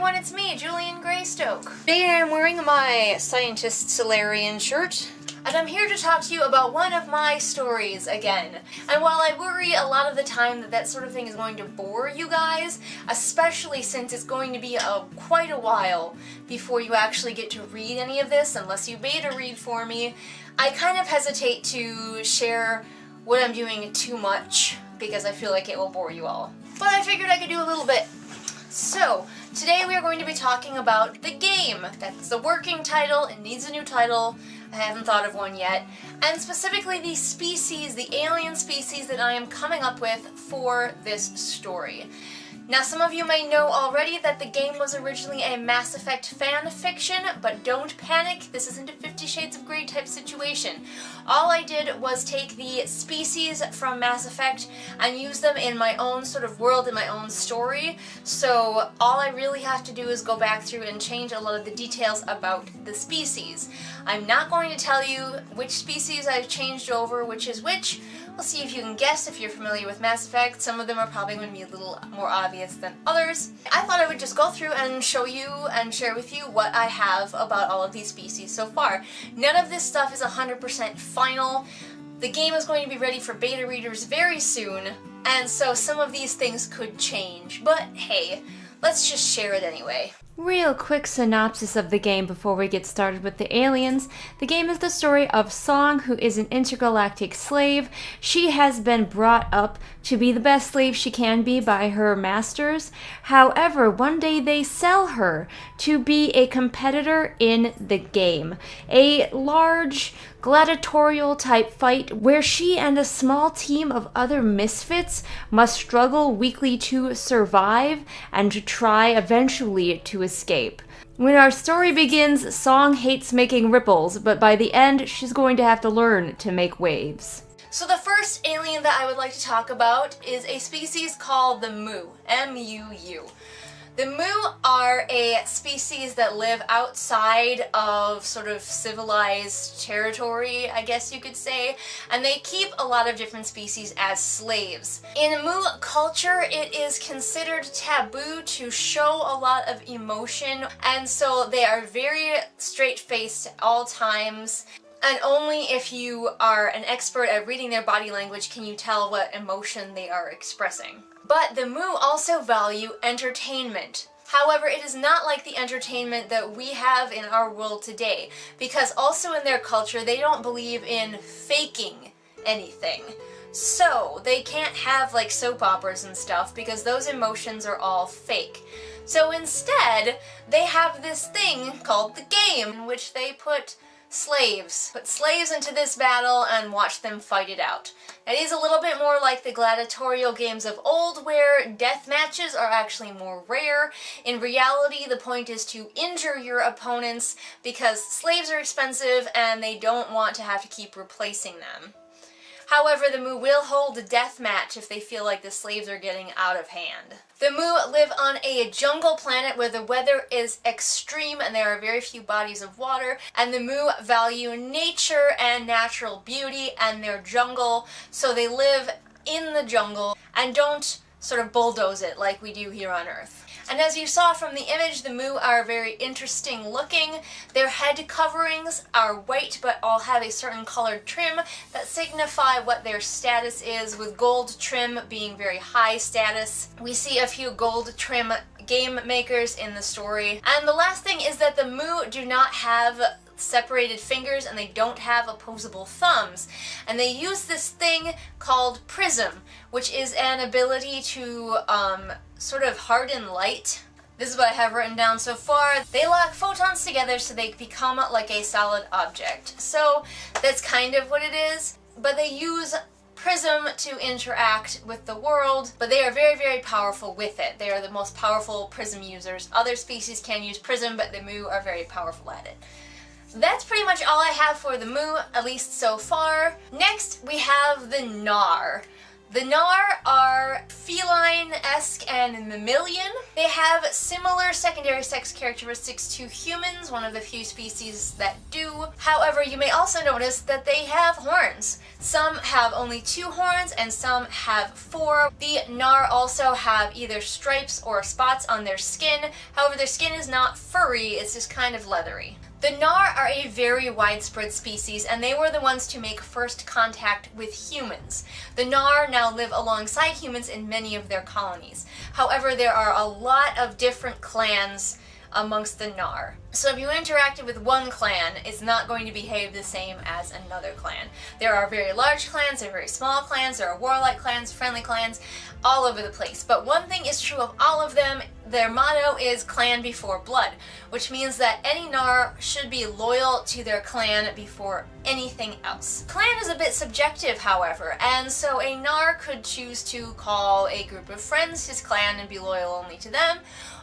everyone, it's me, Julian Greystoke. Today I'm wearing my Scientist Solarian shirt, and I'm here to talk to you about one of my stories again. And while I worry a lot of the time that that sort of thing is going to bore you guys, especially since it's going to be quite a while before you actually get to read any of this, unless you beta read for me, I kind of hesitate to share what I'm doing too much because I feel like it will bore you all. But I figured I could do a little bit. So, today we are going to be talking about the game. That's the working title, it needs a new title, I haven't thought of one yet, and specifically the species, the alien species that I am coming up with for this story. Now, some of you may know already that the game was originally a Mass Effect fan fiction, but don't panic, this isn't a 50 Shades of Grey type situation. All I did was take the species from Mass Effect and use them in my own sort of world, in my own story, so all I really have to do is go back through and change a lot of the details about the species. I'm not going to tell you which species I've changed over, which is which. We'll see if you can guess if you're familiar with Mass Effect. Some of them are probably going to be a little more obvious than others. I thought I would just go through and show you and share with you what I have about all of these species so far. None of this stuff is 100% final. The game is going to be ready for beta readers very soon, and so some of these things could change, but hey, let's just share it anyway. Real quick synopsis of the game before we get started with the aliens. The game is the story of Song, who is an intergalactic slave. She has been brought up to be the best slave she can be by her masters. However, one day they sell her to be a competitor in the game. A large gladiatorial type fight where she and a small team of other misfits must struggle weekly to survive and to try eventually to escape. When our story begins, Song hates making ripples, but by the end she's going to have to learn to make waves. So the first alien that I would like to talk about is a species called the Mu, M-U-U. The Mu are a species that live outside of sort of civilized territory, I guess you could say, and they keep a lot of different species as slaves. In Mu culture, it is considered taboo to show a lot of emotion, and so they are very straight-faced at all times. And only if you are an expert at reading their body language can you tell what emotion they are expressing. But the Mu also value entertainment. However, it is not like the entertainment that we have in our world today, because also in their culture they don't believe in faking anything. So they can't have like soap operas and stuff because those emotions are all fake. So instead, they have this thing called the game in which they put slaves into this battle and watch them fight it out. It is a little bit more like the gladiatorial games of old, where death matches are actually more rare. In reality, the point is to injure your opponents because slaves are expensive and they don't want to have to keep replacing them. However, the Mu will hold a death match if they feel like the slaves are getting out of hand. The Mu live on a jungle planet where the weather is extreme and there are very few bodies of water, and the Mu value nature and natural beauty and their jungle, so they live in the jungle and don't sort of bulldoze it like we do here on Earth. And as you saw from the image, the Mu are very interesting looking. Their head coverings are white but all have a certain colored trim that signify what their status is, with gold trim being very high status. We see a few gold trim game makers in the story. And the last thing is that the Mu do not have separated fingers and they don't have opposable thumbs, and they use this thing called prism, which is an ability to sort of harden light. This is what I have written down so far. They lock photons together so they become like a solid object. So that's kind of what it is, but they use prism to interact with the world, but they are very, very powerful with it. They are the most powerful prism users. Other species can use prism, but the Mu are very powerful at it. That's pretty much all I have for the Mu, at least so far. Next, we have the Nar. The Gnar are feline-esque and mammalian. They have similar secondary sex characteristics to humans, one of the few species that do. However, you may also notice that they have horns. Some have only 2 horns and some have 4. The Gnar also have either stripes or spots on their skin. However, their skin is not furry, it's just kind of leathery. The Gnar are a very widespread species, and they were the ones to make first contact with humans. The Gnar now live alongside humans in many of their colonies. However, there are a lot of different clans amongst the Gnar. So if you interacted with one clan, it's not going to behave the same as another clan. There are very large clans, there are very small clans, there are warlike clans, friendly clans, all over the place. But one thing is true of all of them, their motto is clan before blood, which means that any Gnar should be loyal to their clan before anything else. Clan is a bit subjective, however, and so a Gnar could choose to call a group of friends his clan and be loyal only to them,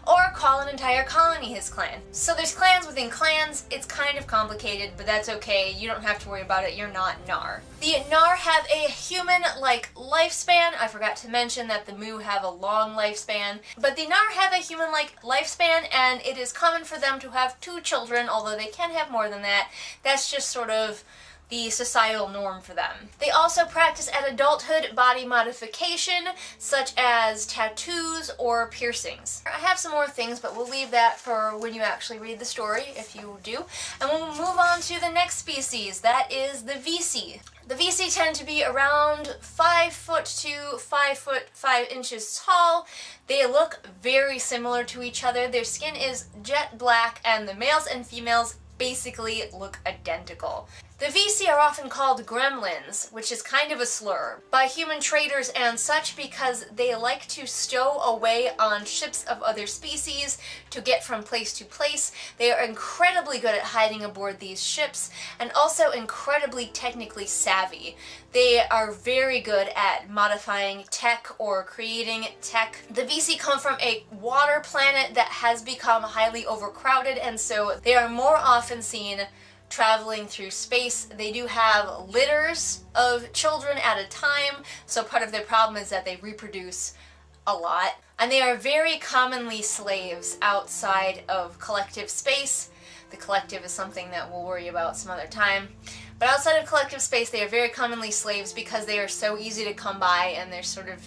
or call an entire colony his clan. So there's clans within clans. It's kind of complicated, but that's okay. You don't have to worry about it. You're not Gnar. The Gnar have a human-like lifespan. I forgot to mention that the Mu have a long lifespan, but the Gnar have a human-like lifespan, and it is common for them to have 2 children, although they can have more than that. That's just sort of the societal norm for them. They also practice at adulthood body modification, such as tattoos or piercings. I have some more things, but we'll leave that for when you actually read the story, if you do. And we'll move on to the next species, that is the Visi. The Visi tend to be around 5 foot to 5 foot 5 inches tall. They look very similar to each other. Their skin is jet black, and the males and females basically look identical. The Visi are often called gremlins, which is kind of a slur, by human traders and such because they like to stow away on ships of other species to get from place to place. They are incredibly good at hiding aboard these ships and also incredibly technically savvy. They are very good at modifying tech or creating tech. The Visi come from a water planet that has become highly overcrowded, and so they are more often seen traveling through space. They do have litters of children at a time, so part of their problem is that they reproduce a lot. And they are very commonly slaves outside of collective space. The collective is something that we'll worry about some other time. But outside of collective space, they are very commonly slaves because they are so easy to come by, and they're sort of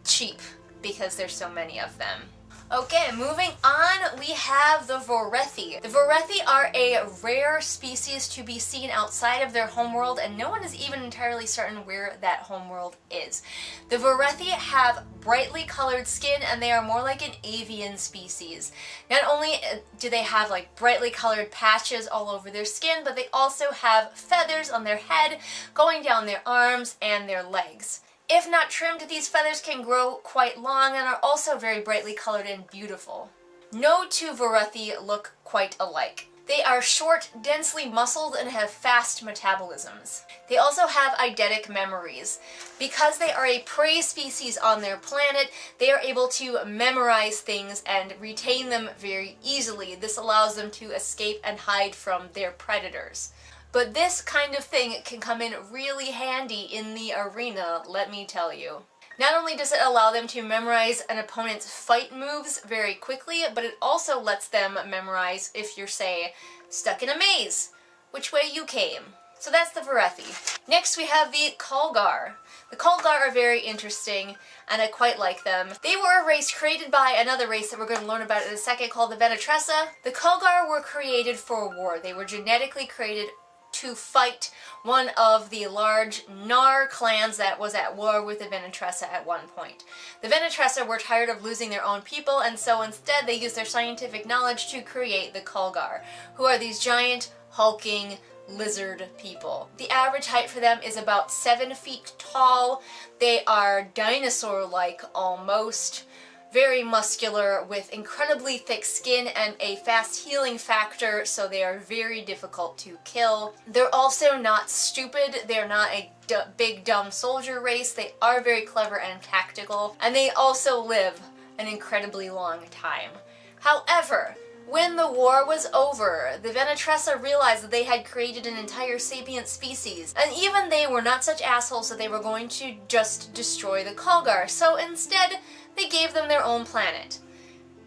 cheap because there's so many of them. Okay, moving on, we have the Bharathi. The Bharathi are a rare species to be seen outside of their homeworld, and no one is even entirely certain where that homeworld is. The Bharathi have brightly colored skin, and they are more like an avian species. Not only do they have like brightly colored patches all over their skin, but they also have feathers on their head going down their arms and their legs. If not trimmed, these feathers can grow quite long and are also very brightly colored and beautiful. No 2 Bharathi look quite alike. They are short, densely muscled, and have fast metabolisms. They also have eidetic memories. Because they are a prey species on their planet, they are able to memorize things and retain them very easily. This allows them to escape and hide from their predators. But this kind of thing can come in really handy in the arena, let me tell you. Not only does it allow them to memorize an opponent's fight moves very quickly, but it also lets them memorize if you're, say, stuck in a maze, which way you came. So that's the Bharathi. Next we have the Callgar. The Callgar are very interesting, and I quite like them. They were a race created by another race that we're going to learn about in a second called the Venitrasa. The Callgar were created for war. They were genetically created to fight one of the large Gnar clans that was at war with the Venitrasa at one point. The Venitrasa were tired of losing their own people, and so instead they used their scientific knowledge to create the Callgar, who are these giant, hulking lizard people. The average height for them is about 7 feet tall. They are dinosaur-like almost. Very muscular, with incredibly thick skin and a fast healing factor, so they are very difficult to kill. They're also not stupid. They're not a big dumb soldier race. They are very clever and tactical, and they also live an incredibly long time. However, When the war was over, the Venitrasa realized that they had created an entire sapient species, and even they were not such assholes that they were going to just destroy the Callgar, so instead they gave them their own planet.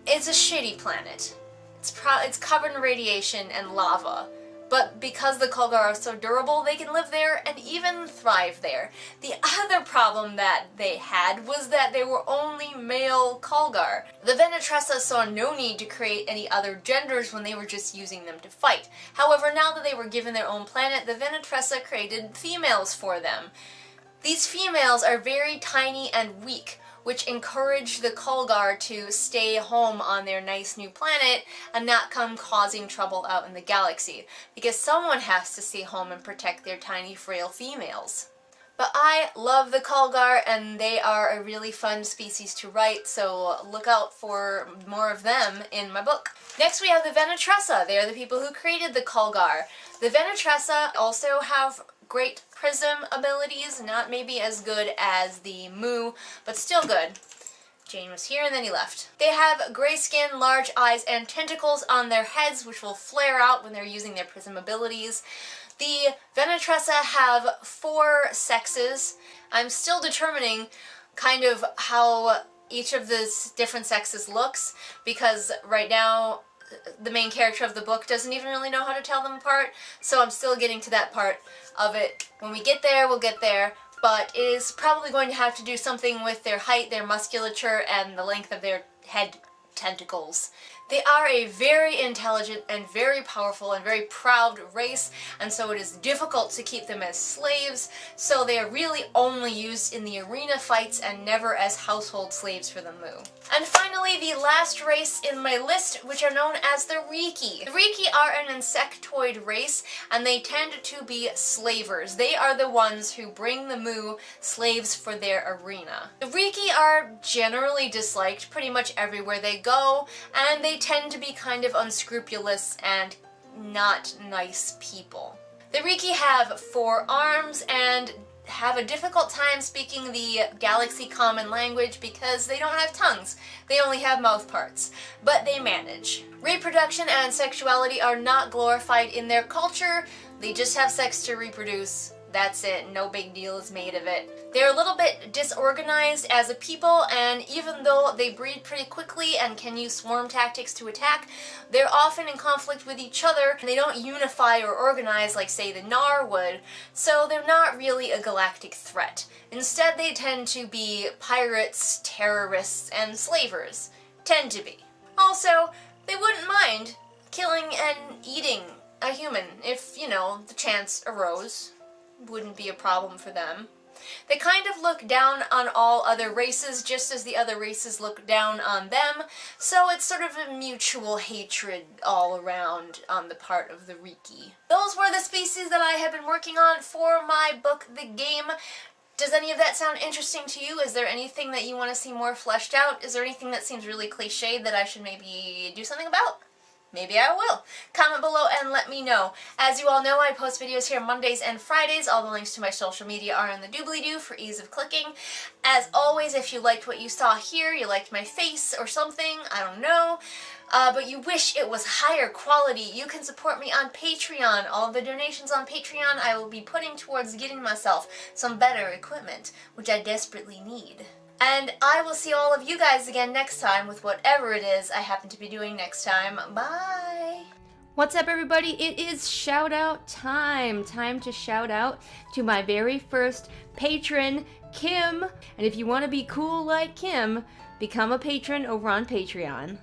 It's a shitty planet. It's covered in radiation and lava. But because the Callgar are so durable, they can live there and even thrive there. The other problem that they had was that they were only male Callgar. The Venitrasa saw no need to create any other genders when they were just using them to fight. However, now that they were given their own planet, the Venitrasa created females for them. These females are very tiny and weak, which encouraged the Callgar to stay home on their nice new planet and not come causing trouble out in the galaxy, because someone has to stay home and protect their tiny, frail females. But I love the Callgar, and they are a really fun species to write, so look out for more of them in my book. Next we have the Venitrasa. They are the people who created the Callgar. The Venitrasa also have great prism abilities, not maybe as good as the Mu, but still good. Jane was here and then he left. They have gray skin, large eyes, and tentacles on their heads which will flare out when they're using their prism abilities. The Venitrasa have 4 sexes. I'm still determining kind of how each of the different sexes looks, because right now the main character of the book doesn't even really know how to tell them apart, so I'm still getting to that part of it. When we get there, we'll get there, but it is probably going to have to do something with their height, their musculature, and the length of their head tentacles. They are a very intelligent and very powerful and very proud race, and so it is difficult to keep them as slaves, so they are really only used in the arena fights and never as household slaves for the Mu. And finally, the last race in my list, which are known as the Rikki. The Rikki are an insectoid race, and they tend to be slavers. They are the ones who bring the Mu slaves for their arena. The Rikki are generally disliked pretty much everywhere they go, and they tend to be kind of unscrupulous and not nice people. The Rikki have 4 arms and have a difficult time speaking the galaxy common language because they don't have tongues. They only have mouth parts, but they manage. Reproduction and sexuality are not glorified in their culture. They just have sex to reproduce. That's it. No big deal is made of it. They're a little bit disorganized as a people, and even though they breed pretty quickly and can use swarm tactics to attack, they're often in conflict with each other, and they don't unify or organize like, say, the Nar would, so they're not really a galactic threat. Instead, they tend to be pirates, terrorists, and slavers. Tend to be. Also, they wouldn't mind killing and eating a human if, you know, the chance arose. Wouldn't be a problem for them. They kind of look down on all other races just as the other races look down on them, so it's sort of a mutual hatred all around on the part of the Rikki. Those were the species that I have been working on for my book, The Game. Does any of that sound interesting to you? Is there anything that you want to see more fleshed out? Is there anything that seems really cliched that I should maybe do something about? Maybe I will. Comment below and let me know. As you all know, I post videos here Mondays and Fridays. All the links to my social media are in the doobly-doo for ease of clicking. As always, if you liked what you saw here, you liked my face or something, I don't know, but you wish it was higher quality, you can support me on Patreon. All of the donations on Patreon I will be putting towards getting myself some better equipment, which I desperately need. And I will see all of you guys again next time with whatever it is I happen to be doing next time. Bye! What's up, everybody? It is shout out time. Time to shout out to my very first patron, Kim. And if you want to be cool like Kim, become a patron over on Patreon.